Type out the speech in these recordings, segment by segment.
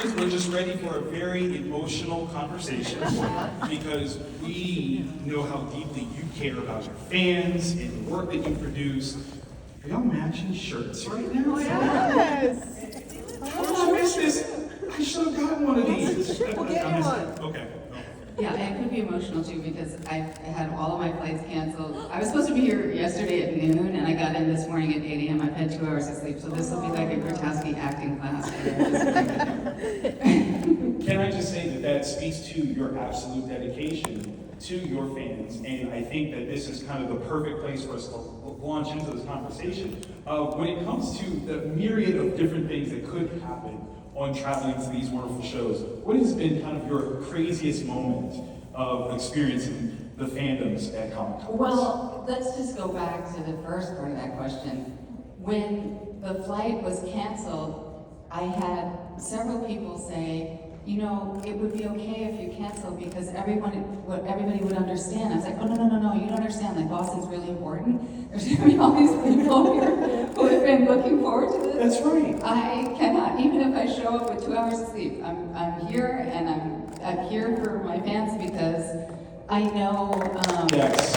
we're just ready for a very emotional conversation because we know how deeply you care about your fans and the work that you produce. Are y'all matching shirts right now? Yes! Oh, I missed this. I should have gotten one of these. We'll get you one. Okay. Yeah, and it could be emotional too because I had all of my flights canceled. I was supposed to be here yesterday at noon and I got in this morning at 8 a.m. I've had 2 hours of sleep, so this will be like a Grotowski acting class. Can I just say that speaks to your absolute dedication to your fans, and I think that this is kind of the perfect place for us to launch into this conversation. When it comes to the myriad of different things that could happen on traveling to these wonderful shows, what has been kind of your craziest moment of experiencing the fandoms at Comic-Con? Well, let's just go back to the first part of that question. When the flight was canceled, I had several people say, you know, it would be okay if you canceled because everybody would understand. I was like, oh, no, you don't understand. Like, Boston's really important. There's going to be all these people here who have been looking forward to this. That's right. I cannot, even if I show up with 2 hours of sleep, I'm here and I'm here for my fans because I know. Yes.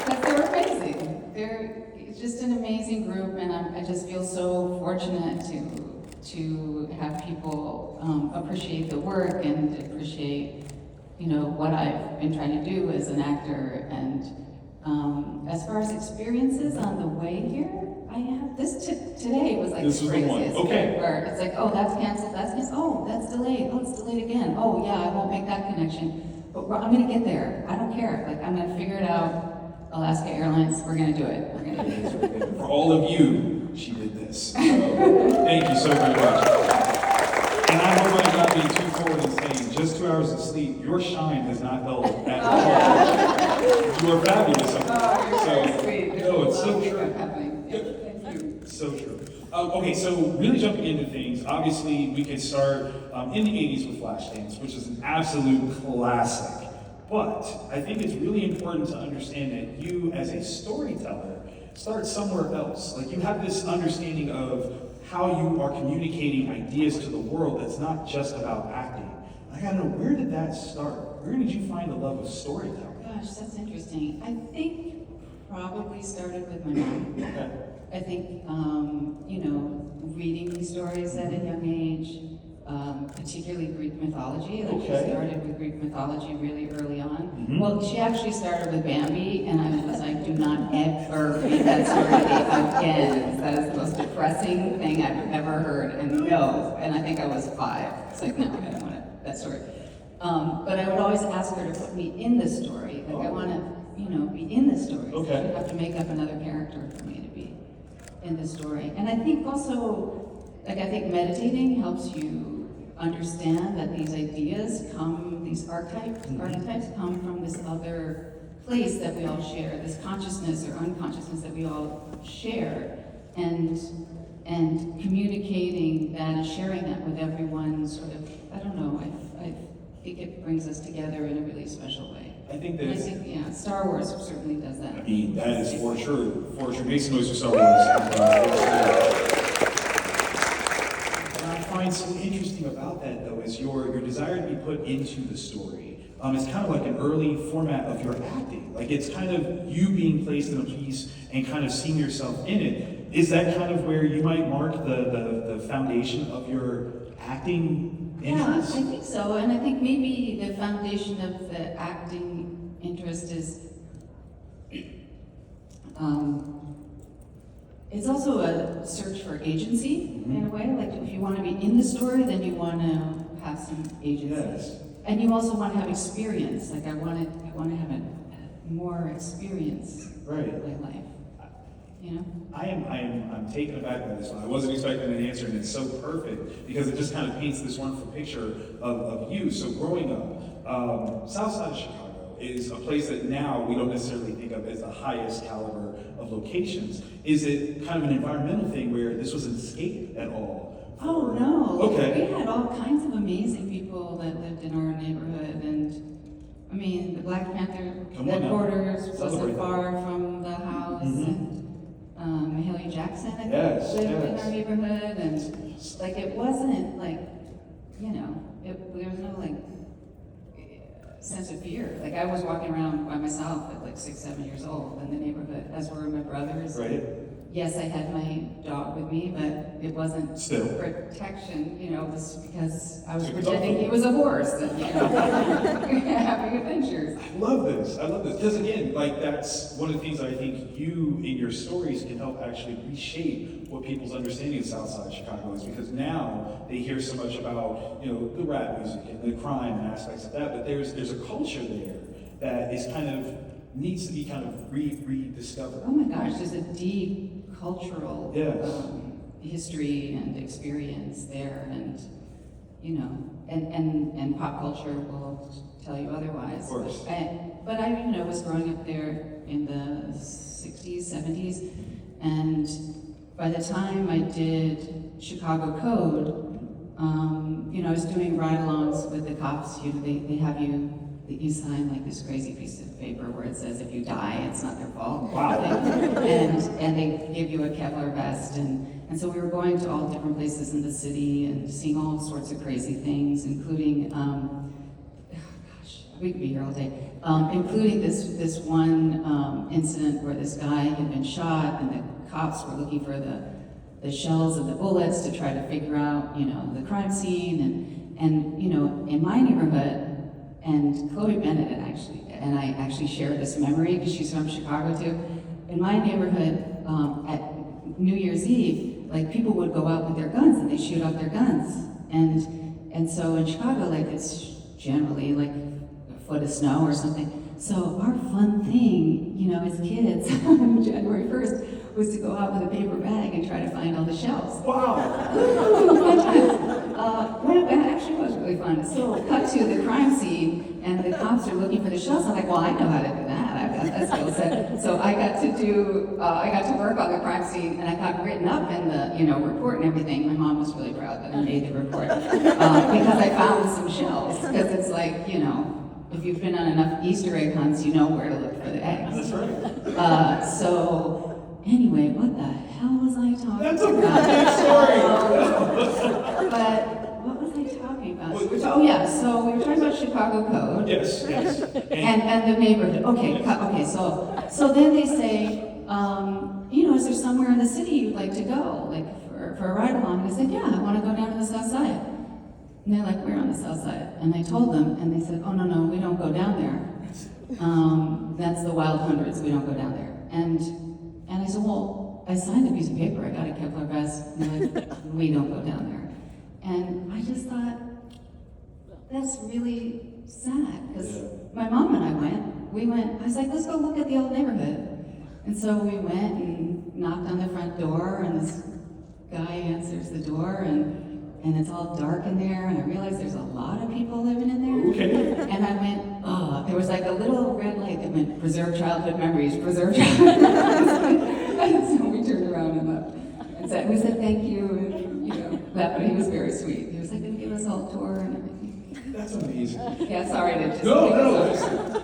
Because they're amazing. It's just an amazing group, and I just feel so fortunate to have people appreciate the work and appreciate, you know, what I've been trying to do as an actor. And as far as experiences on the way here, I have this today was like this the was the one. craziest. Okay. Where it's like, oh, that's canceled. Oh, that's delayed. Oh, it's delayed again. Oh, yeah, I won't make that connection. But I'm gonna get there. I don't care. Like, I'm gonna figure it out. Alaska Airlines, we're gonna do it. We're gonna do it. For all of you, she did this. So, thank you so very much. And I hope I'm not being too forward in saying just 2 hours of sleep, your shine has not held at all. You are fabulous. You're so sweet. No, it's so true. Thank you. So true. Okay, so really jumping into things, obviously we could start in the 80s with Flashdance, which is an absolute classic. But I think it's really important to understand that you, as a storyteller, start somewhere else. Like, you have this understanding of how you are communicating ideas to the world that's not just about acting. I gotta know, where did that start? Where did you find the love of storytelling? Gosh, that's interesting. I think probably started with my mom. Okay. I think, you know, reading these stories at a young age, particularly Greek mythology. Like, Okay. she started with Greek mythology really early on. Mhm. Well, she actually started with Bambi, and I was like, do not ever read that story again. That is the most depressing thing I've ever heard. And no, and I think I was 5. It's like, no, I don't want that story. But I would always ask her to put me in the story. Like, I want to, you know, be in the story. Okay. So she'd have to make up another character for me to be in the story. And I think also, like, I think meditating helps you understand that these ideas come, these archetypes come from this other place that we all share, this consciousness or unconsciousness that we all share, and communicating that and sharing that with everyone sort of, I don't know, I think it brings us together in a really special way. I think And I that think, yeah, Star Wars certainly does that. I mean, that is for sure. Make some noise for Star Wars. What I find so interesting about that, though, is your desire to be put into the story. It's kind of like an early format of your acting. Like, it's kind of you being placed in a piece and kind of seeing yourself in it. Is that kind of where you might mark the foundation of your acting interest? Yeah, I think so, and I think maybe the foundation of the acting interest is, it's also a search for agency in a way. Like, if you want to be in the story, then you want to have some agency, Yes. and you also want to have experience. Like, I want to have a more experience Right. in my life. You know. I'm taken aback by this one. I wasn't expecting an answer, and it's so perfect because it just kind of paints this wonderful picture of you. So growing up, South Side of Chicago is a place that now we don't necessarily think of as the highest caliber of locations. Is it kind of an environmental thing where this was an escape at all? Oh no. Okay. We had all kinds of amazing people that lived in our neighborhood, and I mean, the Black Panther Come on now. headquarters Celebrate wasn't far from the house, Mhm. and Mahalia Jackson, I think, Yes, lived in yes. our neighborhood, and like it wasn't like, you know, there was no like sense of fear. Like I was walking around by myself at like 6, 7 years old in the neighborhood, as were my brothers. Right. Yes, I had my dog with me, but it wasn't Still. protection, you know, it was because I was It was pretending awful. he was a horse and, you know, having adventures. I love this. Because again, like that's one of the things that I think you in your stories can help actually reshape what people's understanding of Southside Chicago is, because now they hear so much about, you know, the rap music and the crime and aspects of that, but there's a culture there that is kind of needs to be kind of rediscovered. Oh my gosh, there's a deep cultural Yes. history and experience there, and you know, and pop culture will tell you otherwise. Of course. But I, you know, was growing up there in the 60s, 70s, and by the time I did Chicago Code, you know, I was doing ride-alongs with the cops. You know, they have you. You sign like this crazy piece of paper where it says if you die, it's not their fault. Wow. And they give you a Kevlar vest, and so we were going to all different places in the city and seeing all sorts of crazy things, including, gosh, we could be here all day, including this one incident where this guy had been shot and the cops were looking for the shells of the bullets to try to figure out, you know, the crime scene, and you know, in my neighborhood. And Chloe Bennett and I actually share this memory because she's from Chicago too. In my neighborhood, at New Year's Eve, like people would go out with their guns and they shoot off their guns. And so in Chicago, like it's generally like a foot of snow or something. So our fun thing, you know, as kids on January 1st was to go out with a paper bag and try to find all the shells. Wow. Well, that actually was really fun. So, cut to the crime scene, and the cops are looking for the shells. I'm like, well, I know how to do that. I've got that skill set. So I got to work on the crime scene, and I got written up in the, you know, report and everything. My mom was really proud that I made the report because I found some shells. Because it's like, you know, if you've been on enough Easter egg hunts, you know where to look for the eggs. That's right. So anyway, what the hell was I talking That's a about? great story. But what was I talking about? Wait, Oh yeah, so we were talking about Chicago Code. Yes, yes. And the neighborhood. Okay, okay. So then they say, you know, is there somewhere in the city you'd like to go, like for a ride along? And I said, yeah, I want to go down to the south side. And they're like, we're on the south side. And I told them, and they said, oh no, we don't go down there. That's the Wild Hundreds. We don't go down there. And I said, well, I signed a piece of paper. I got a Kevlar vest. And they're like, we don't go down there. And I just thought, that's really sad, because my mom and I went, I was like, let's go look at the old neighborhood. And so we went and knocked on the front door, and this guy answers the door, and it's all dark in there, and I realized there's a lot of people living in there. Okay. And I went, oh, there was like a little red light that went, preserve childhood memories, preserve childhood memories. And so we turned around and left. And we said thank you, and you know, that, but he was very sweet. He was like, gonna give us all a tour and everything. That's amazing. Yeah, sorry to just No.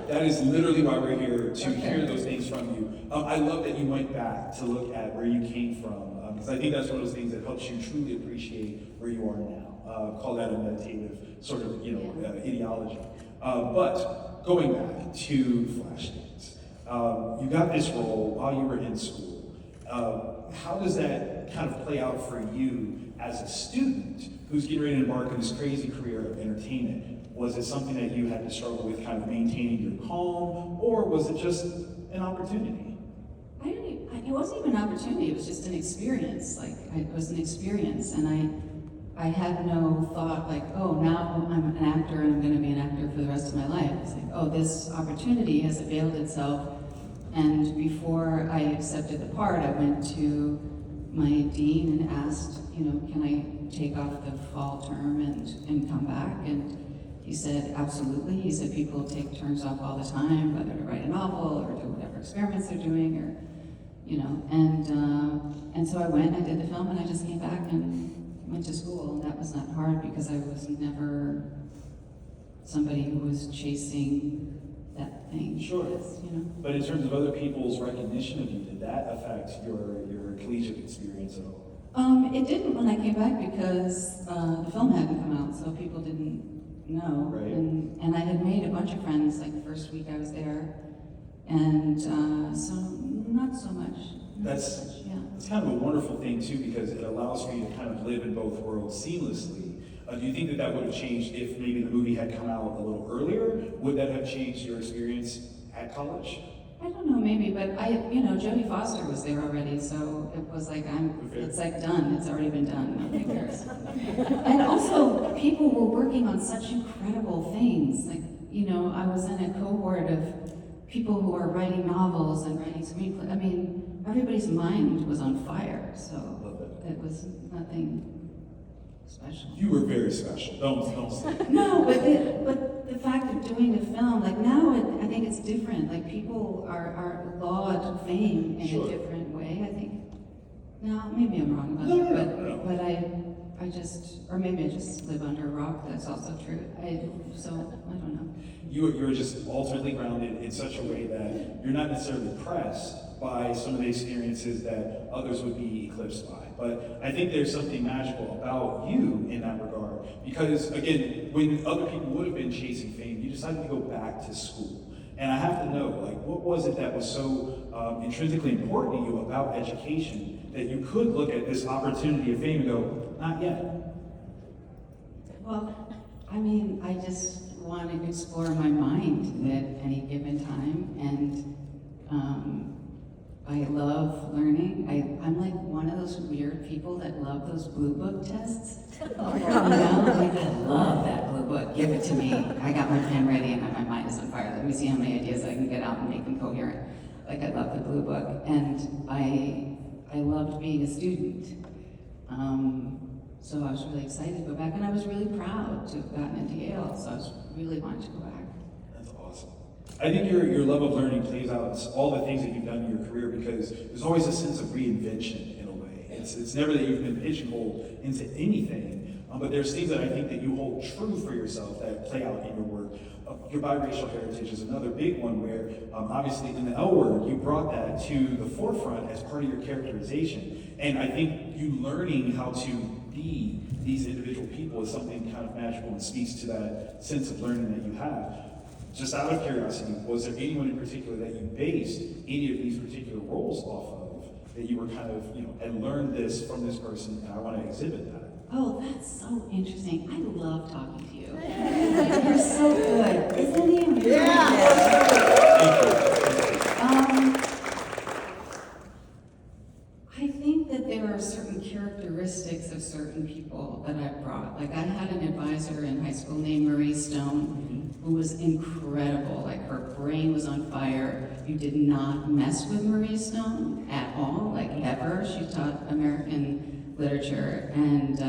That is literally why we're here, to hear those things from you. I love that you went back to look at where you came from, because I think that's one of those things that helps you truly appreciate where you are now. Call that a meditative sort of, you know, ideology. But going back to Flashdance, you got this role while you were in school. How does that kind of play out for you as a student who's getting ready to embark on this crazy career of entertainment? Was it something that you had to struggle with kind of maintaining your calm, or was it just an opportunity? It wasn't even an opportunity, it was just an experience. Like, it was an experience, and I had no thought like, oh, now I'm an actor and I'm gonna be an actor for the rest of my life. It's like, oh, this opportunity has availed itself. And before I accepted the part, I went to my dean and asked, you know, can I take off the fall term and come back? And he said, absolutely. He said, people take terms off all the time, whether to write a novel or do whatever experiments they're doing, or, you know. And so I went, I did the film, and I just came back and went to school. And that was not hard because I was never somebody who was chasing that thing Sure. is, you know. But in terms of other people's recognition of you, did that affect your collegiate experience at all? It didn't when I came back because the film hadn't come out, so people didn't know. Right. And I had made a bunch of friends like the first week I was there, and so not so much. That's Yeah. It's kind of a wonderful thing too, because it allows for you to kind of live in both worlds seamlessly. Do you think that that would have changed if maybe the movie had come out a little earlier? Would that have changed your experience at college? I don't know, maybe, but Jodie Foster was there already, so it was like it's like done. It's already been done. Nobody cares. And also, people were working on such incredible things. Like, I was in a cohort of people who are writing novels and writing screenplays. I mean, everybody's mind was on fire, so it was nothing special. You were very special. Don't say. No, but the fact of doing a film, like now, I think it's different. Like people are laud fame in Sure. a different way. I think. No, maybe I'm wrong about No, that, no. but I just, or maybe I just live under a rock. That's also true. So I don't know. You're just ultimately grounded in such a way that you're not necessarily pressed by some of the experiences that others would be eclipsed by. But I think there's something magical about you in that regard. Because again, when other people would have been chasing fame, you decided to go back to school. And I have to know, like, what was it that was so intrinsically important to you about education that you could look at this opportunity of fame and go, not yet? Well, I mean, I just want to explore my mind at any given time, and I love learning. I'm like one of those weird people that love those blue book tests. Like, I love that blue book. Give it to me. I got my pen ready and my mind is on fire. Let me see how many ideas I can get out and make them coherent. Like, I love the blue book, and I loved being a student. So I was really excited to go back, and I was really proud to have gotten into Yale, so I was really wanting to go back. That's awesome. I think your love of learning plays out in all the things that you've done in your career, because there's always a sense of reinvention in a way. It's never that you've been pigeonholed into anything, but there's things that I think that you hold true for yourself that play out in your work. Your biracial heritage is another big one where, obviously in the L Word, you brought that to the forefront as part of your characterization. And I think you learning how to be these individual people is something kind of magical and speaks to that sense of learning that you have. Just out of curiosity, was there anyone in particular that you based any of these particular roles off of, that you were kind of, I learned this from this person and I want to exhibit that? Oh, that's so interesting. I love talking to you. You're so good. Isn't he amazing? I think that there are certain characteristics of certain people that I've brought. Like, I had an advisor in high school named Marie Stone, who was incredible. Like, her brain was on fire. You did not mess with Marie Stone at all, like ever. She taught American literature, and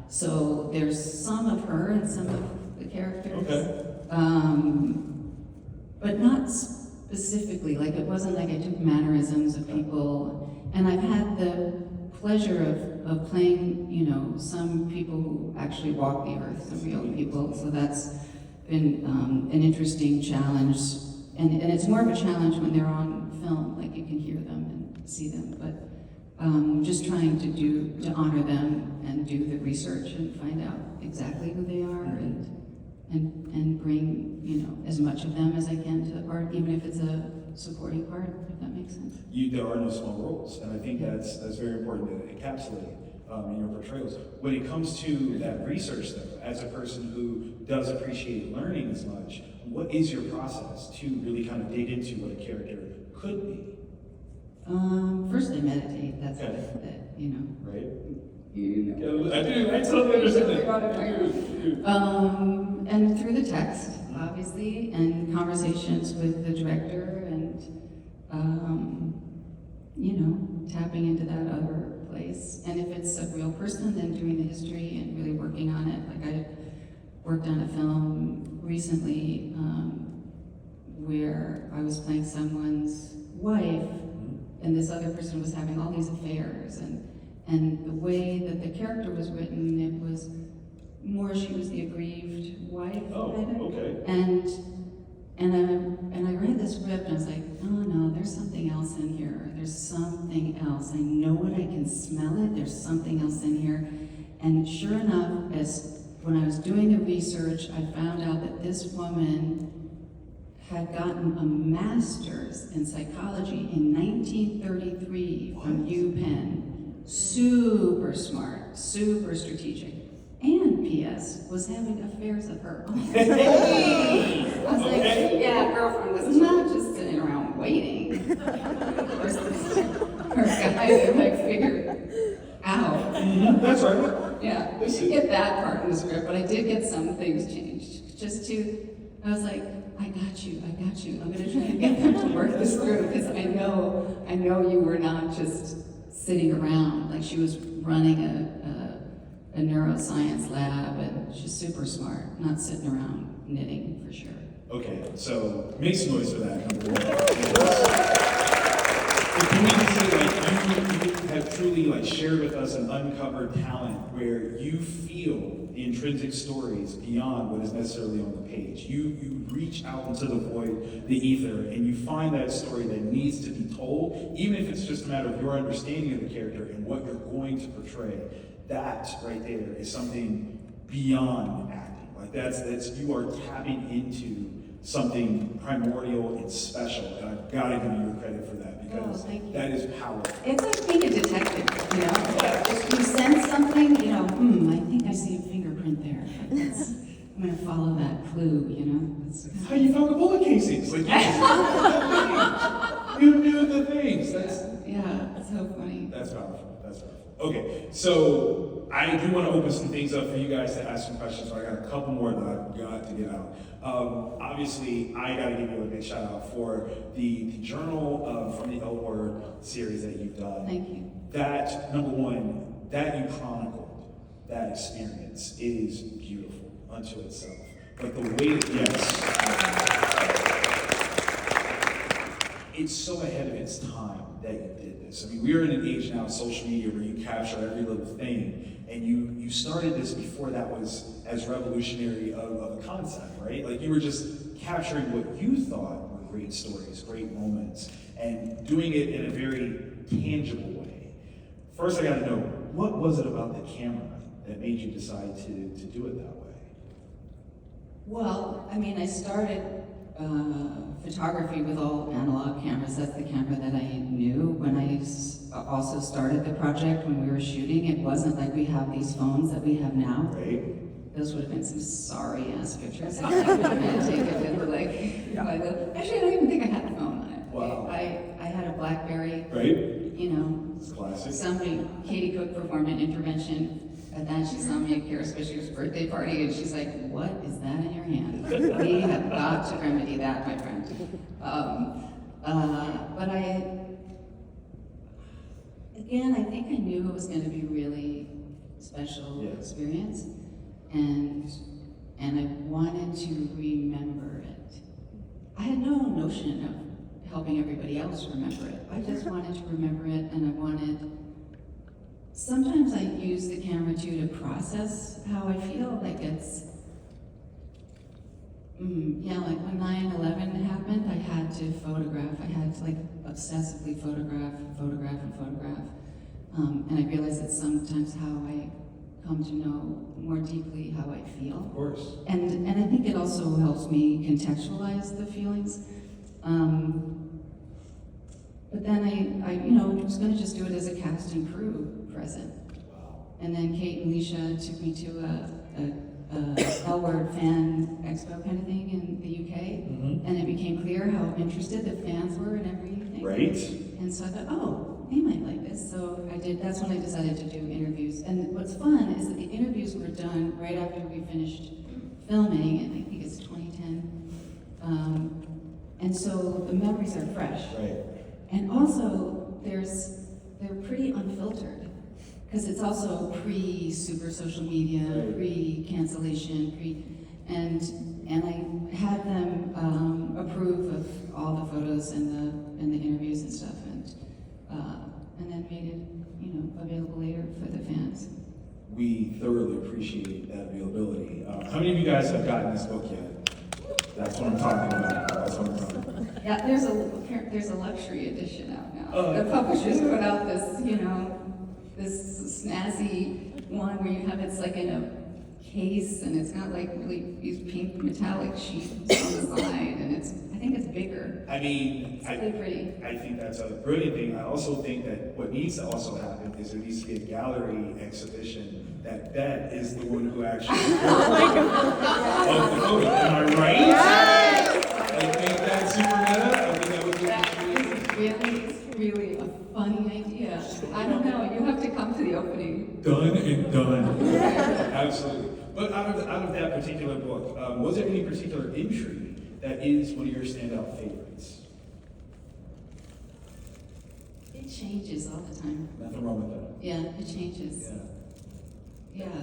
so there's some of her and some of the characters. Okay. But not specifically. Like, it wasn't like I took mannerisms of people. And I've had the pleasure of playing, some people who actually walk the earth, some real people. So that's been an interesting challenge. And it's more of a challenge when they're on film, like you can hear them and see them. But just trying to honor them and do the research and find out exactly who they are and bring, as much of them as I can to the part, even if it's a supporting part, if that makes sense. There are no small roles, and I think that's very important to encapsulate in your portrayals. When it comes to that research, though, as a person who does appreciate learning as much, what is your process to really kind of dig into what a character could be? First I meditate, that's Okay. it, Right? I do. I totally understand. And through the text, obviously, and conversations with the director, and tapping into that other place. And if it's a real person, then doing the history and really working on it. Like, I worked on a film recently where I was playing someone's wife, and this other person was having all these affairs, and the way that the character was written, it was more she was the aggrieved wife. Oh, kind of. okay. And I read the script and I was like, oh no, there's something else in here. There's something else. I know it, I can smell it, there's something else in here. And sure enough, as when I was doing the research, I found out that this woman had gotten a master's in psychology in 1933 from UPenn. Super smart, super strategic. And P.S. was having affairs of her own. I was like, yeah, girlfriend was not just sitting around waiting. Her guy to like figure out. That's right. Yeah, we should get that part in the script, but I did get some things changed. I was like, I got you. I'm gonna try and get them to work this through, because I know you were not just sitting around. Like, she was running a neuroscience lab, and she's super smart, not sitting around knitting, for sure. Okay, so make some noise for that, number one. But can we just say, like, you have truly, like, shared with us an uncovered talent where you feel the intrinsic stories beyond what is necessarily on the page. You reach out into the void, the ether, and you find that story that needs to be told, even if it's just a matter of your understanding of the character and what you're going to portray. That right there is something beyond acting. Like, that's you are tapping into something primordial and special, and I've got to give you credit for that, because that is powerful. It's like being a detective, you know? If you sense something, you know, I think I see a fingerprint there. I'm going to follow that clue, you know? That's how you found the bullet casings. Like, you knew the things. Yeah, it's so funny. That's powerful. Okay, so I do want to open some things up for you guys to ask some questions. So I got a couple more that I've got to get out. Obviously, I got to give you a big shout out for the journal from the L Word series that you've done. Thank you. That, number one, that you chronicled, that experience is beautiful unto itself. But the way it's so ahead of its time that you did this. I mean, we are in an age now of social media where you capture every little thing, and you started this before that was as revolutionary of a concept, right? Like, you were just capturing what you thought were great stories, great moments, and doing it in a very tangible way. First, I gotta know, what was it about the camera that made you decide to do it that way? Well, I mean, I started photography with all analog cameras. That's the camera that I knew. When I also started the project, when we were shooting, it wasn't like we have these phones that we have now. Right. Those would have been some sorry-ass pictures. I couldn't take it with, like, actually, I don't even think I had a phone on it. Wow. I had a BlackBerry. Right. You know. It's classic. Katie Cook performed an intervention. And then she saw me at Kira's Fisher's birthday party, and she's like, what is that in your hand? We have got to remedy that, my friend. But again, I think I knew it was going to be really special experience, and I wanted to remember it. I had no notion of helping everybody else remember it. I just wanted to remember it, and I wanted. Sometimes I use the camera too to process how I feel. Like, it's, like when 9/11 happened, I had to photograph. I had to, like, obsessively photograph. And I realized that sometimes how I come to know more deeply how I feel. Of course. And I think it also helps me contextualize the feelings. But then I was going to just do it as a cast and crew present. Wow. And then Kate and Leisha took me to a L Word fan expo kind of thing in the UK, and it became clear how interested the fans were in everything. Right. And so I thought, oh, they might like this. So I did. That's when I decided to do interviews. And what's fun is that the interviews were done right after we finished filming, and I think it's 2010. And so the memories are fresh. Right. And also, they're pretty unfiltered, because it's also pre-super social media, pre-cancellation, and I had them approve of all the photos and the interviews and stuff, and then made it available later for the fans. We thoroughly appreciate that availability. How many of you guys have gotten this book yet? That's what I'm talking about. That's what I'm talking about. Yeah, there's a luxury edition out now. Oh. The publishers put out this, this snazzy one where you have it's like in a case and it's got like really these pink metallic sheets on the side and I think it's bigger. I mean, It's really pretty. I think that's a brilliant thing. I also think that what needs to also happen is there needs to be a gallery exhibition that Beth is the one who actually of the photo. Am I right? Yes! I think that's super meta. I think that would be That is really a funny idea. I don't know, you have to come to the opening. done and done. Absolutely. But out of that particular book, was there any particular intrigue that is one of your standout favorites? It changes all the time. Nothing wrong with that. Yeah, it changes. Yeah. Yeah.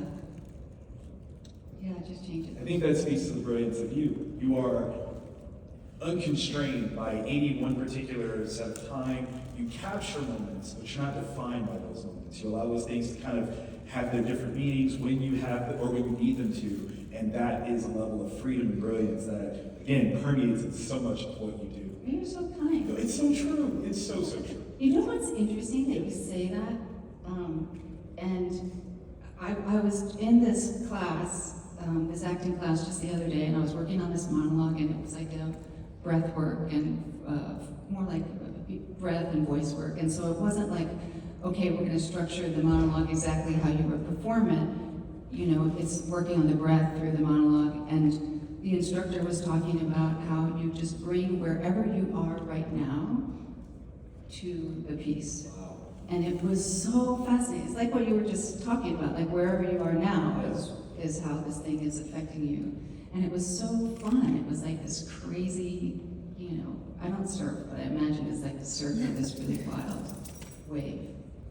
Yeah, it just changes. I think that speaks to the brilliance of you. You are unconstrained by any one particular set of time. You capture moments, but you're not defined by those moments. You allow those things to kind of have their different meanings when you have or when you need them to. And that is a level of freedom and brilliance that, again, permeates in so much of what you do. You're so kind. It's so true. It's so true. You know what's interesting that you say that? And I was in this class, this acting class just the other day, and I was working on this monologue, and it was like a breath work and more like breath and voice work. And so it wasn't like, okay, we're going to structure the monologue exactly how you would perform it. You know, it's working on the breath through the monologue. And the instructor was talking about how you just bring wherever you are right now to the piece. Wow. And it was so fascinating. It's like what you were just talking about, like wherever you are now is how this thing is affecting you. And it was so fun. It was like this crazy, I don't surf, but I imagine it's like the surf of this really wild wave.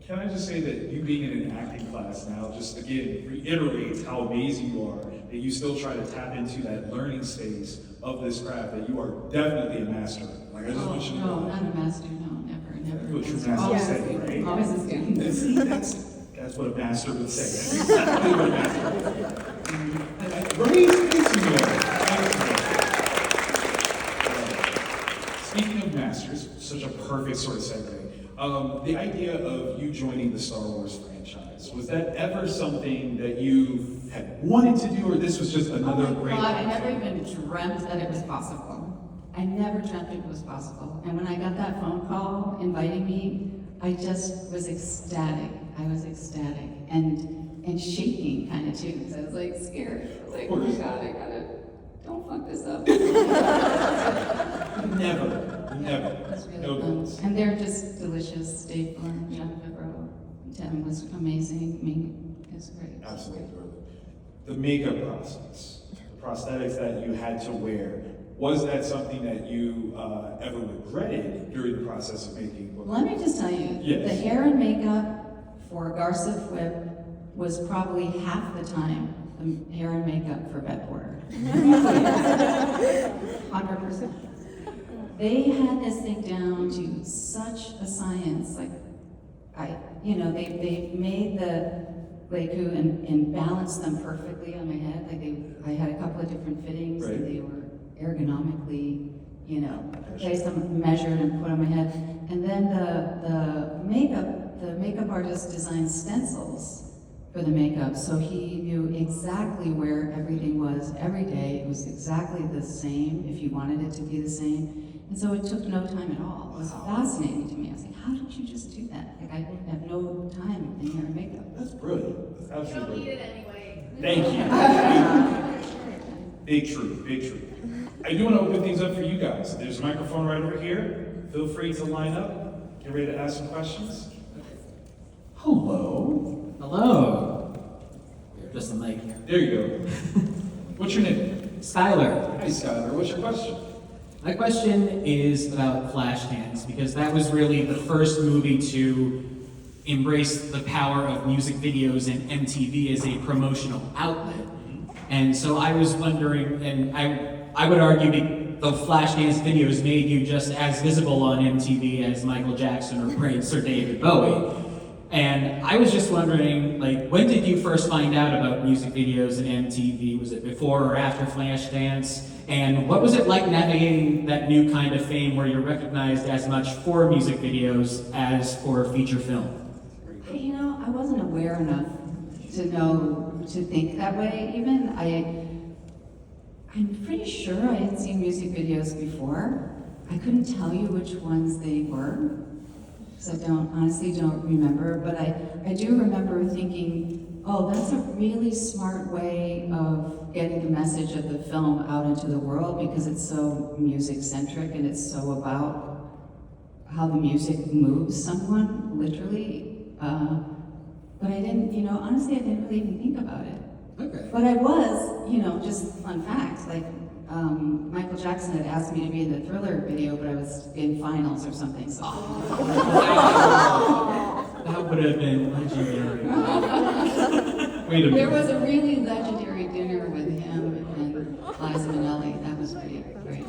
Can I just say that you being in an acting class now just again reiterates how amazing you are, that you still try to tap into that learning space of this craft, that you are definitely a master. Like I just want you to know. No, not a master, no, never. What your master Always- said, right? Always a student. See, that's what a master would say. That's exactly what a master would say. Right? Thanks, you know. Speaking of masters, such a perfect sort of segue. The idea of you joining the Star Wars franchise, was that ever something that you had wanted to do, or this was just another Oh my great God, I never opportunity? even dreamt that it was possible. I never dreamt it was possible. And when I got that phone call inviting me, I just was ecstatic. I was ecstatic and shaking kind of too, because I was like scared. I was like, oh my God, don't fuck this up. Never. It was really No fun. doubts. And they're just delicious. Dave Blunt, John Favreau, Tim was amazing. I mean, it's great. Absolutely. The makeup process, the prosthetics that you had to wear, was that something that you ever regretted during the process of making? Let me just tell you, Yes. the hair and makeup for Garza Flip was probably half the time the hair and makeup for Beth Porter. 100%. They had this thing down to such a science. Like, they made the Leiku and balanced them perfectly on my head. Like I had a couple of different fittings, Right. and they were ergonomically, placed them, measured, and put on my head. And then the makeup artist designed stencils for the makeup, so he knew exactly where everything was every day. It was exactly the same if you wanted it to be the same. And so it took no time at all. It was fascinating to me. I was like, how did you just do that? Like, I have no time in hair and makeup. That's brilliant. That's You don't absolutely need brilliant. it anyway. Thank you. Big truth, big truth. I do want to open things up for you guys. There's a microphone right over here. Feel free to line up. Get ready to ask some questions. Hello. Hello. Just a mic here. There you go. What's your name? Skylar, Hi, Skyler. What's your question? my question is about Flashdance, because that was really the first movie to embrace the power of music videos and MTV as a promotional outlet. And so I was wondering, and I would argue the Flashdance videos made you just as visible on MTV as Michael Jackson or Prince or David Bowie. And I was just wondering, like, when did you first find out about music videos and MTV? Was it before or after Flashdance? And what was it like navigating that new kind of fame where you're recognized as much for music videos as for feature film? You know, I wasn't aware enough to think that way. Even I'm pretty sure I had seen music videos before. I couldn't tell you which ones they were, because I honestly don't remember, but I do remember thinking, oh, that's a really smart way of getting the message of the film out into the world, because it's so music-centric and it's so about how the music moves someone, literally. But I didn't, honestly, I didn't really even think about it. Okay. But I was, just fun fact, like, Michael Jackson had asked me to be in the Thriller video, but I was in finals or something, so. That would have been legendary. Wait a minute. There was a really legendary dinner with him and Liza Minnelli. That was pretty great.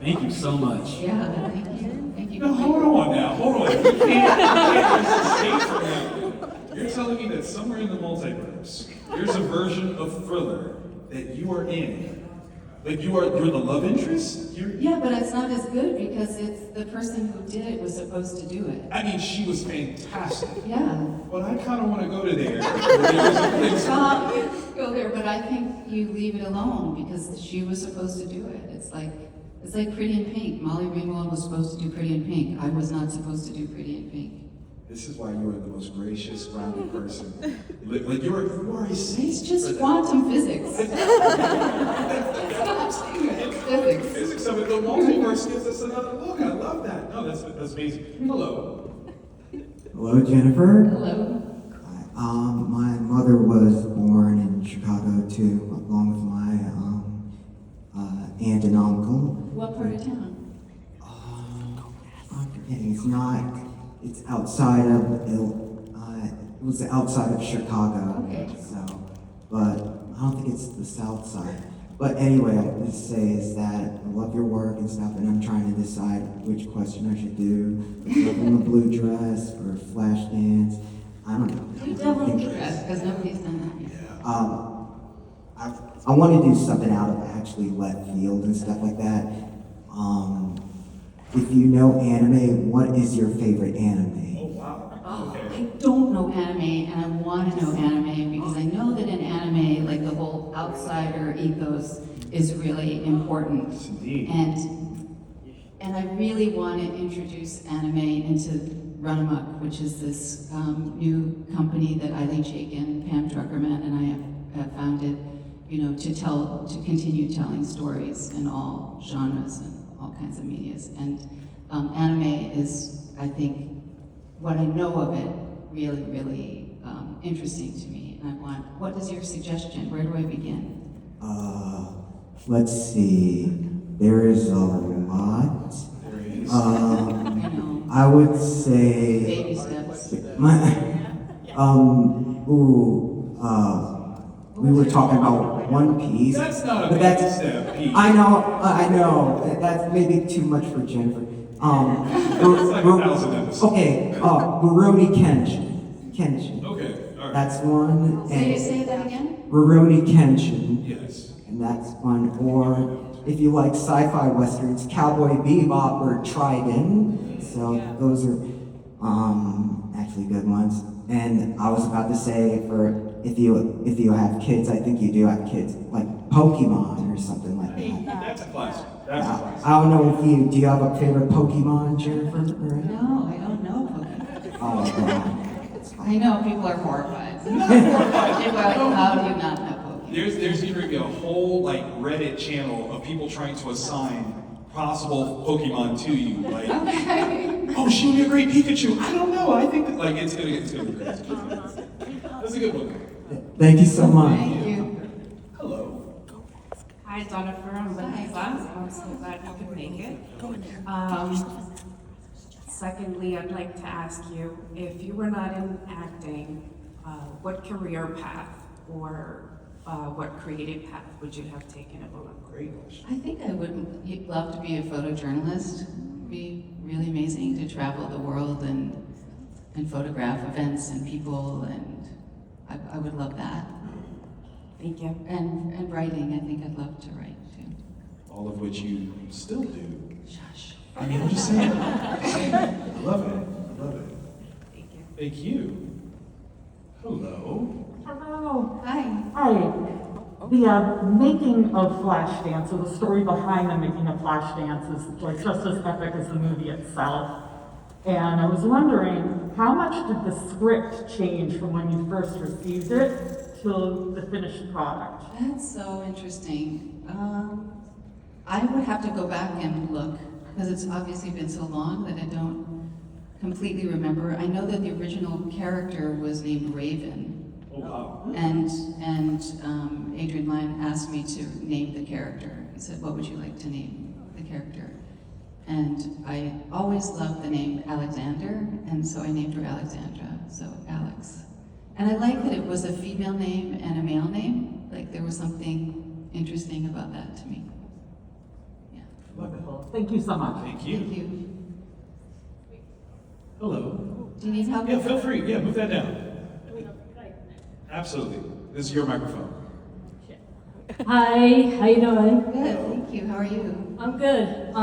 Thank you so much. Yeah, thank you. Thank you. No, hold on now, hold on. You can't just say for now. You're telling me that somewhere in the multiverse, there's a version of Thriller that you are in. Like you're the love interest? Yeah, but it's not as good because it's the person who did it was supposed to do it. I mean, she was fantastic. Yeah. But I kind of want to go to there. Go there, but I think you leave it alone because she was supposed to do it. It's like Pretty in Pink. Molly Ringwald was supposed to do Pretty in Pink. I was not supposed to do Pretty in Pink. This is why you are the most gracious, grounded person. Like you are a saint. It's just quantum physics. It's physics. Physics of it. The multiverse gives us another look. I love that. No, that's amazing. Hello. Hello, Jennifer. Hello. My mother was born in Chicago too, along with my aunt and uncle. What part of town? I'm forgetting. It's outside of. It was outside of Chicago. Okay. So, but I don't think it's the south side. But anyway, I would say is that I love your work and stuff, and I'm trying to decide which question I should do. The Devil in the Blue Dress or Flashdance. I don't know. Do Devil in the Dress, because nobody's done that yet. I want to do something out of actually left field and stuff like that. If you know anime, what is your favorite anime? Oh wow. Oh, Okay. I don't know anime, and I want to know anime because I know that in anime, like the whole outsider ethos is really important. Yes, indeed. And I really want to introduce anime into Run Amok, which is this new company that Eileen Chaikin, Pam Druckerman, and I have founded, to continue telling stories in all genres and all kinds of medias. And anime is, I think, what I know of it, really, really interesting to me. And what is your suggestion? Where do I begin? Let's see. There is a lot. There he is. I know. I would say. Baby steps. We were talking about One Piece. That's not a but baby step, Pete. I know. That's maybe too much for Jennifer. It's like 1,000 episodes. Okay, Rurouni Kenshin. Okay, all right. That's one. Say that again? Rurouni Kenshin. Yes. And that's one. Or if you like sci-fi westerns, Cowboy Bebop or Trigun. So those are actually good ones. And I was about to say for if you have kids, I think you do have kids, like Pokemon or something like that. That's a classic. That's a classic. I don't know if do you have a favorite Pokemon, Jennifer? No, I don't know Pokemon. Oh, God. I know people are horrified. People are like, how do you not know Pokemon? There's even a whole Reddit channel of people trying to assign possible Pokemon to you. Like, oh, she would be a great Pikachu. I don't know. I think that it's gonna be crazy. That's a good one. Thank you so much. Thank you. Hello. Hi, Jennifer. I'm Vanessa. I'm so glad you could make it. Secondly, I'd like to ask you, if you were not in acting, what career path or what creative path would you have taken at Willow? Great question. I think I would love to be a photojournalist. It'd be really amazing to travel the world and and photograph events and people, and I would love that. Thank you. And writing, I think I'd love to write too. All of which you still do. Shush. I mean, I'm just saying. I love it. I love it. Thank you. Thank you. Hello. Hello. Hi. Hi. The making of Flashdance, or the story behind the making of Flashdance, is like just as epic as the movie itself. And I was wondering, how much did the script change from when you first received it to the finished product? That's so interesting. I would have to go back and look, because it's obviously been so long that I don't completely remember. I know that the original character was named Raven. Oh, wow. And Adrian Lyne asked me to name the character. He said, "What would you like to name the character?" And I always loved the name Alexander, and so I named her Alexandra, so Alex. And I like that it was a female name and a male name. Like there was something interesting about that to me. Yeah. Wonderful. Thank you so much. Thank Thank you. you. Hello. Do you need help? Yeah, feel free. Yeah, move that down. Absolutely. This is your microphone. Hi, how you doing? Good, thank you. How are you? I'm good.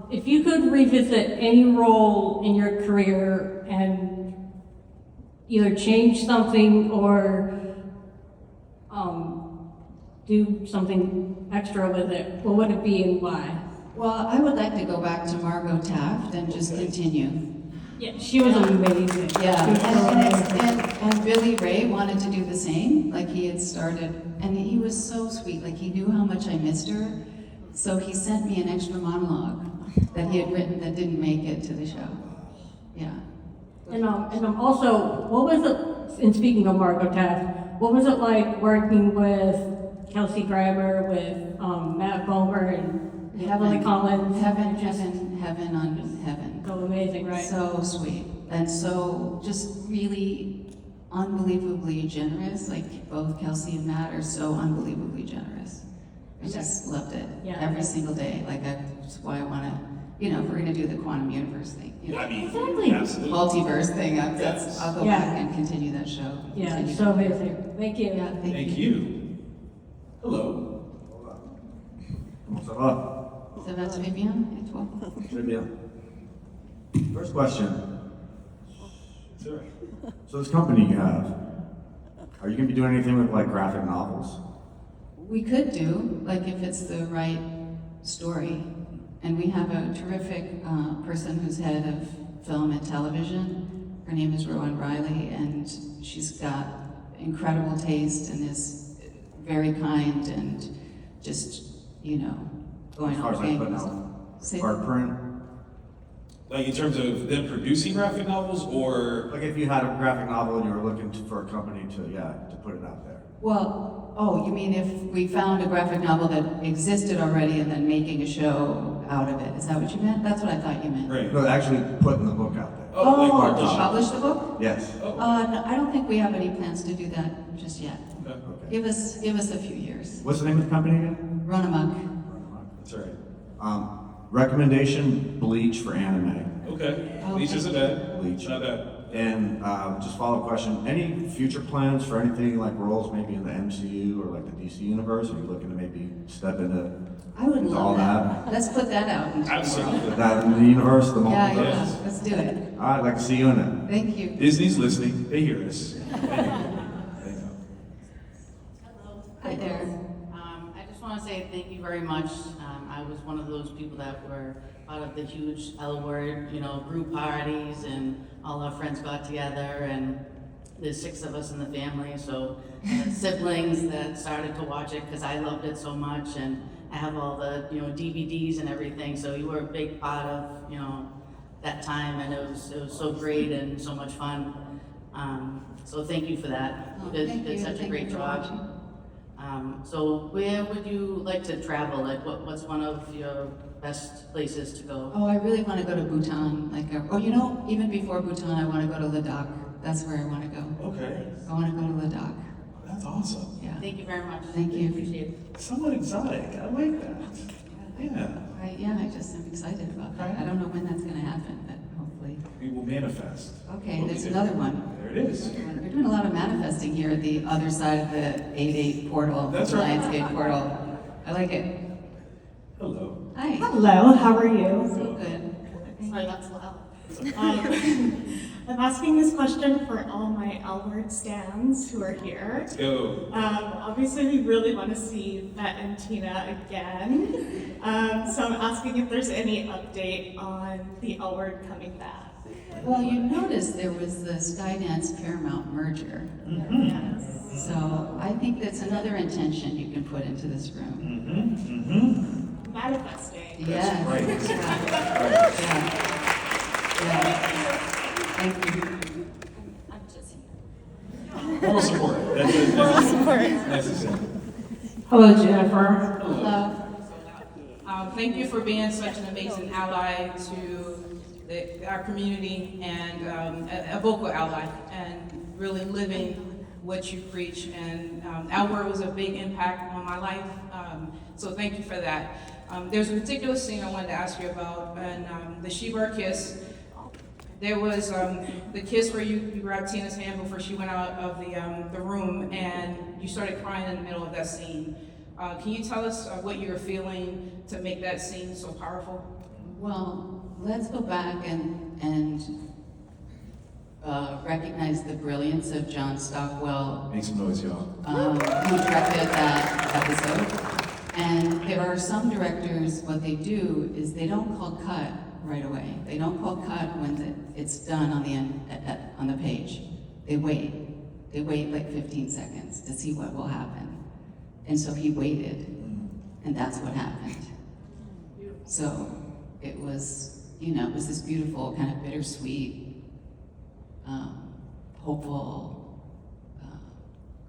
If you could revisit any role in your career and either change something or do something extra with it, what would it be and why? Well, I would like to go back to Margot Taft and just continue. Yeah, she was amazing. Yeah, She was so amazing. and Billy Ray wanted to do the same. Like he had started, and he was so sweet. Like he knew how much I missed her, so he sent me an extra monologue that he had written that didn't make it to the show. Yeah. And also, what was it, and speaking of Margot Taft, what was it like working with Kelsey Grammer, with Matt Bomer and Heavenly Collins? Heaven on heaven. So amazing, right? So sweet and so just really unbelievably generous. Like both Kelsey and Matt are so unbelievably generous. I just loved it every single day. Like that's why I want to, if we're gonna do the quantum universe thing, I mean, Exactly. absolutely. multiverse thing, Yes. I'll go Yeah. back and continue that show. Yeah, Continue so that. amazing. Thank you. Yeah, Thank you. Hello. Comment ça va? Ça va très bien, et toi? Très bien. First question. It's all right. So this company you have, are you going to be doing anything with like graphic novels? We could do, like if it's the right story. And we have a terrific person who's head of film and television. Her name is Rowan Riley, and she's got incredible taste and is very kind and just, going As far as on like putting games. out Say- art print? Like in terms of them producing graphic novels, or Like if you had a graphic novel and you were looking for a company to put it out there. Well, you mean if we found a graphic novel that existed already and then making a show out of it? Is that what you meant? That's what I thought you meant. right? No, actually putting the book out there. Oh, like to publishing. publish the book? Yes. Oh, No, I don't think we have any plans to do that just yet. okay. Okay. Give us a few years. What's the name of the company again? Run amok. That's all right. Recommendation, Bleach for anime. Okay. Oh, Bleach isn't bad. Bleach. Not bad. And just follow-up question, any future plans for anything like roles maybe in the MCU or like the DC universe? Are you looking to maybe step into I would all love that. Let's put that out into the Absolutely. world. that in the universe, the Yeah, multiverse? yeah, let's do it. All right, I'd like to see you in it. Thank you. Disney's listening. They hear us. They know. Hi there. I just want to say thank you very much. I was one of those people that were part of the huge L Word, group parties, and all our friends got together, and there's 6 of us in the family, so siblings that started to watch it because I loved it so much, and I have all the DVDs and everything. So you were a big part of that time, and it was so great and so much fun. So thank you for that. Oh, You thank did you. such a Thank great you for job. watching. So where would you like to travel? Like what's one of your best places to go? Oh, I really want to go to Bhutan. Even before Bhutan, I want to go to Ladakh. That's where I want to go. Okay. I want to go to Ladakh. That's awesome. Yeah. Thank you very much. Thank you. Appreciate it. Somewhat exotic. I like that. Yeah. I just am excited about that. I don't know when that's going to happen, but hopefully. We will manifest. Okay, what there's we do. another one. There it is. We're doing a lot of manifesting here at the other side of the 8-8 portal, That's the right. Lionsgate portal. I like it. Hello. Hi. Hello, how are you? So good. Sorry, that's loud. I'm asking this question for all my L-word stands who are here. Let's go. Obviously, we really want to see Bet and Tina again. So I'm asking if there's any update on the L-word coming back. Well, you noticed there was the Skydance Paramount merger. Yes. So I think that's another intention you can put into this room. Manifesting. Yes. right. Yeah. Yeah. Thank you. I'm just Moral support. That's necessary. Hello, Jennifer. Hello. Thank you for being such an amazing ally to our community and a vocal ally and really living what you preach. And our word was a big impact on my life, so thank you for that. There's a particular scene I wanted to ask you about, and the Shear Kiss. There was the kiss where you grabbed Tina's hand before she went out of the room, and you started crying in the middle of that scene. Can you tell us what you were feeling to make that scene so powerful? Well, let's go back and recognize the brilliance of John Stockwell, Make some noise, y'all. who directed that episode. And there are some directors, what they do is they don't call cut right away. They don't call cut when it's done on the end, on the page. They wait. They wait like 15 seconds to see what will happen. And so he waited, and that's what happened. So it was, it was this beautiful, kind of bittersweet, hopeful,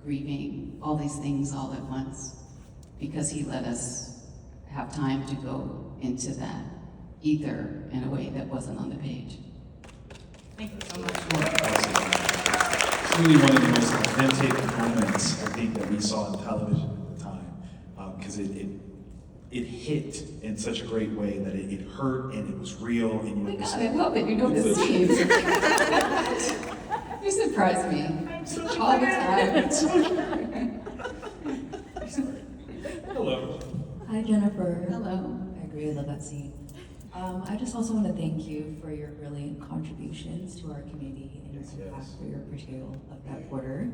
grieving, all these things all at once, because he let us have time to go into that ether in a way that wasn't on the page. Thank you so much. It's really one of the most authentic moments, I think, that we saw on television at the time, because it hit in such a great way that it hurt and it was real and Oh you my God, I understood. love it. You know the scene. You surprise me all the time. Hello. Hi, Jennifer. Hello. I agree, I love that scene. I just also want to thank you for your brilliant contributions to our community and your impact for your portrayal of that quarter.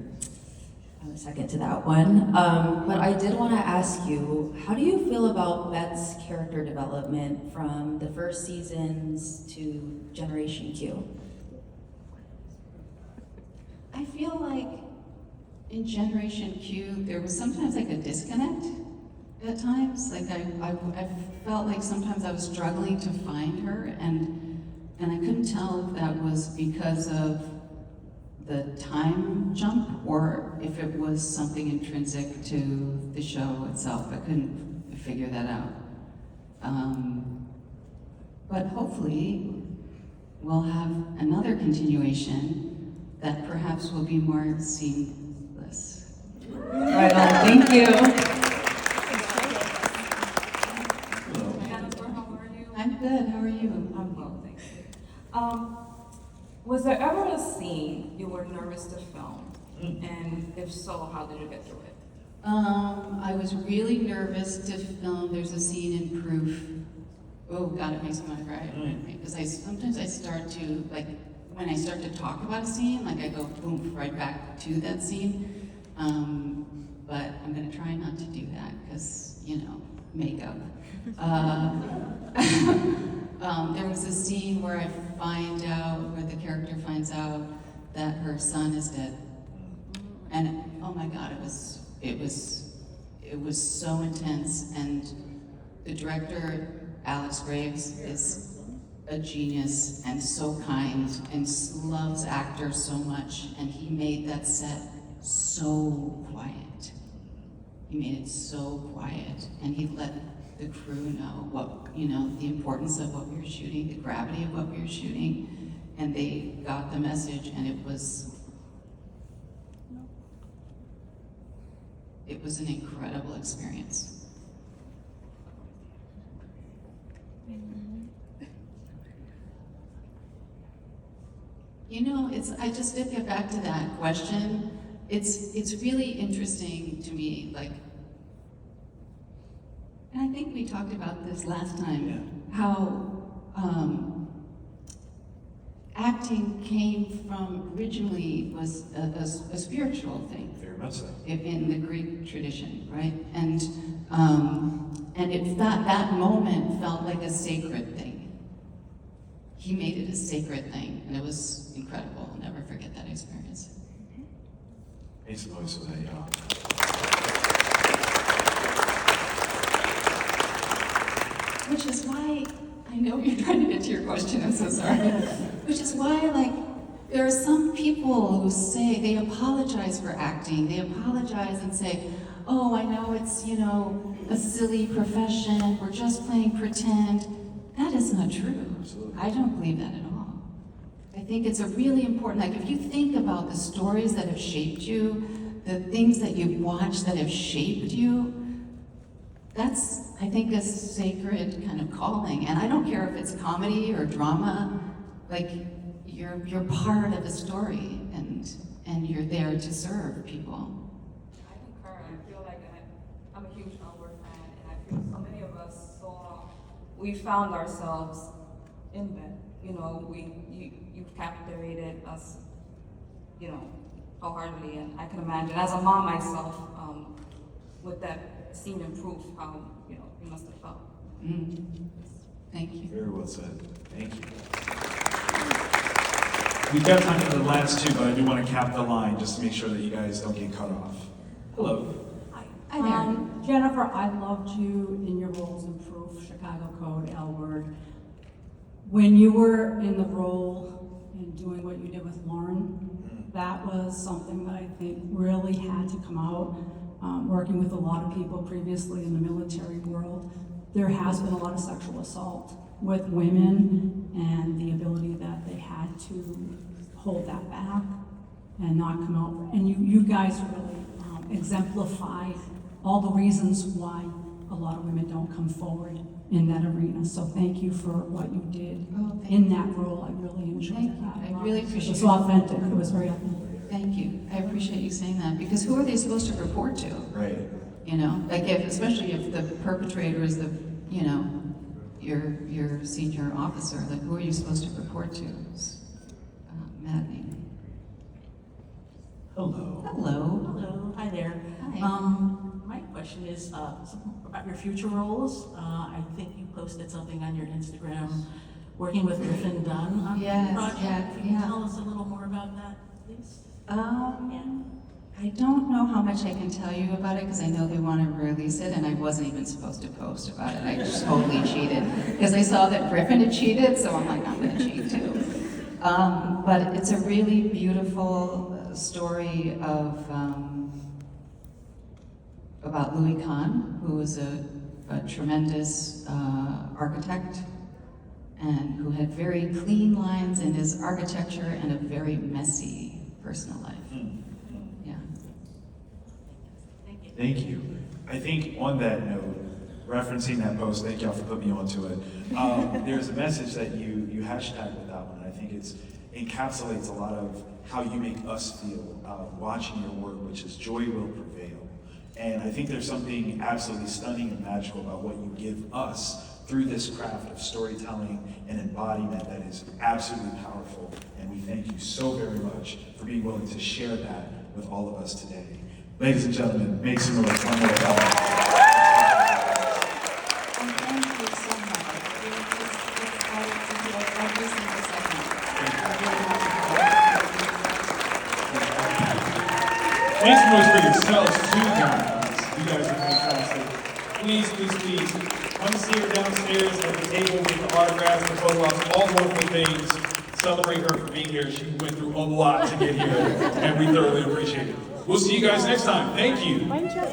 I'm a second to that one. But I did want to ask you, how do you feel about Beth's character development from the first seasons to Generation Q? I feel like in Generation Q, there was sometimes like a disconnect at times. Like I felt like sometimes I was struggling to find her, and I couldn't tell if that was because of the time jump or if it was something intrinsic to the show itself. I couldn't figure that out. But hopefully, we'll have another continuation that perhaps will be more seamless. Right on, thank you. I'm good, how are you? I'm well, thank you. Was there ever a scene you were nervous to film? And if so, how did you get through it? I was really nervous to film. There's a scene in Proof. Oh God, it makes me want to cry. Because sometimes I start to, like, when I start to talk about a scene, like I go boom, right back to that scene. But I'm gonna try not to do that because, makeup. There was a scene where where the character finds out that her son is dead. And oh my God, it was so intense. And the director, Alex Graves, is a genius and so kind and loves actors so much. And he made that set so quiet. He made it so quiet, and he let the crew know the importance of what we were shooting, the gravity of what we were shooting, and they got the message, and it was an incredible experience. You know, I just to get back to that question, it's really interesting to me, like, and I think we talked about this last time, how acting came from, originally was a spiritual thing. Very much so. In the Greek tradition, right? And that moment felt like a sacred thing. He made it a sacred thing, and it was incredible. I'll never forget that experience. Make some noise for that, y'all. Which is why, I know you're trying to get to your question, I'm so sorry. Which is why, like, there are some people who say, they apologize for acting. They apologize and say, oh, I know it's, you know, a silly profession, we're just playing pretend. That is not true. Absolutely. I don't believe that at all. I think it's a really important, like if you think about the stories that have shaped you, the things that you've watched that have shaped you, that's, I think, a sacred kind of calling. And I don't care if it's comedy or drama, like you're part of a story and you're there to serve people. I concur. I feel like I'm a huge Elwood fan, and I feel so many of us we found ourselves in that. You know, you've captivated us, you know, wholeheartedly, and I can imagine as a mom myself, with that scene in Proof, how you must have felt. Thank you. Very well said. Thank you. We've got time for the last two, but I do want to cap the line just to make sure that you guys don't get cut off. Hello. Hi there. Jennifer, I loved you in your roles in Proof, Chicago Code, L Word. When you were in the role and doing what you did with Lauren, that was something that I think really had to come out. Working with a lot of people previously in the military world, there has been a lot of sexual assault with women, and the ability that they had to hold that back and not come out. And you guys really exemplified all the reasons why a lot of women don't come forward in that arena. So thank you for what you did in that role. I really enjoyed that. I really appreciate it. It was authentic. It was very authentic. Thank you. I appreciate you saying that, because who are they supposed to report to? Right. You know, like especially if the perpetrator is your senior officer, like who are you supposed to report to? It's maddening. Hello. Hello. Hello. Hi there. Hi. My question is about your future roles. I think you posted something on your Instagram working with Griffin Dunn on the project. Can you tell us a little more about that, please? I don't know how much I can tell you about it, because I know they want to release it, and I wasn't even supposed to post about it. I just totally cheated, because I saw that Griffin had cheated, so I'm like, I'm going to cheat too. But it's a really beautiful story of about Louis Kahn, who was a tremendous architect, and who had very clean lines in his architecture and a very messy personal life. Yeah. Thank you. I think on that note, referencing that post, thank y'all for putting me onto it. There's a message that you hashtagged with that one, and I think it encapsulates a lot of how you make us feel watching your work, which is joy will prevail. And I think there's something absolutely stunning and magical about what you give us through this craft of storytelling and embodiment that is absolutely powerful. And we thank you so very much for being willing to share that with all of us today. Ladies and gentlemen, make some noise one more time. And thank you so much. It's hard to feel every single second. Make some noise for yourselves too, guys. You guys are fantastic. Please, please, please, come see her downstairs at the table with the autographs, the photographs, all wonderful things. Celebrate her for being here. She went through a lot to get here, and we thoroughly appreciate it. We'll see you guys next time. Thank you.